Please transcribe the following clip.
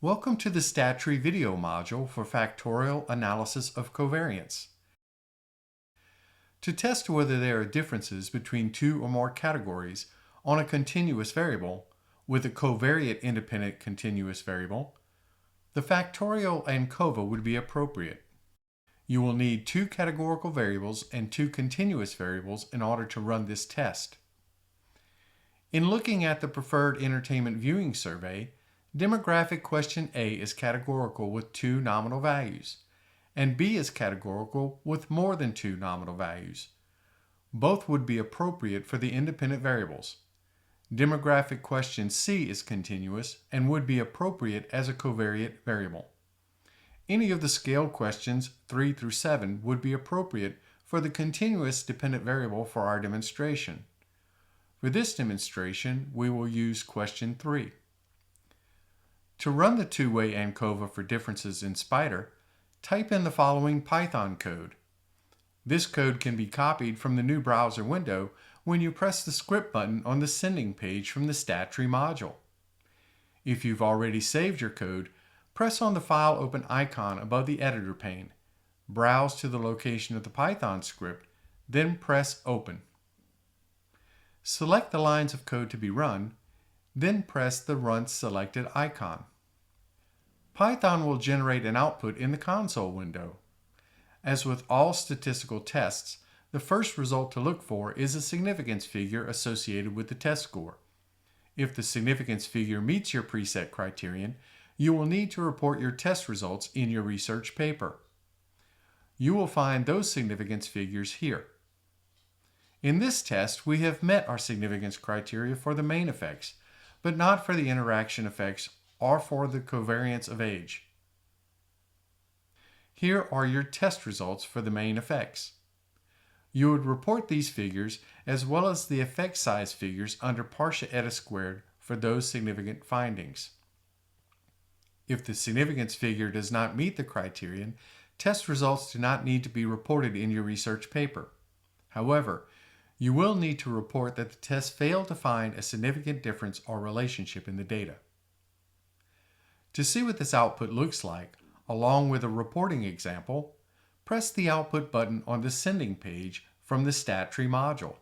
Welcome to the Stat Tree video module for factorial analysis of covariance. To test whether there are differences between two or more categories on a continuous variable with a covariate independent continuous variable, the factorial ANCOVA would be appropriate. You will need two categorical variables and two continuous variables in order to run this test. In looking at the preferred entertainment viewing survey, demographic question A is categorical with two nominal values, and B is categorical with more than two nominal values. Both would be appropriate for the independent variables. Demographic question C is continuous and would be appropriate as a covariate variable. Any of the scale questions 3 through 7 would be appropriate for the continuous dependent variable for our demonstration. For this demonstration, we will use question 3. To run the two-way ANCOVA for differences in Spider, type in the following Python code. This code can be copied from the new browser window when you press the script button on the sending page from the Stat Tree module. If you've already saved your code, press on the File Open icon above the editor pane, browse to the location of the Python script, then press Open. Select the lines of code to be run, then press the Run Selected icon. Python will generate an output in the console window. As with all statistical tests, the first result to look for is a significance figure associated with the test score. If the significance figure meets your preset criterion, you will need to report your test results in your research paper. You will find those significance figures here. In this test, we have met our significance criteria for the main effects, but not for the interaction effects or for the covariance of age. Here are your test results for the main effects. You would report these figures as well as the effect size figures under partial eta squared for those significant findings. If the significance figure does not meet the criterion, test results do not need to be reported in your research paper. However, you will need to report that the test failed to find a significant difference or relationship in the data. To see what this output looks like, along with a reporting example, press the Output button on the Sending page from the Stat Tree module.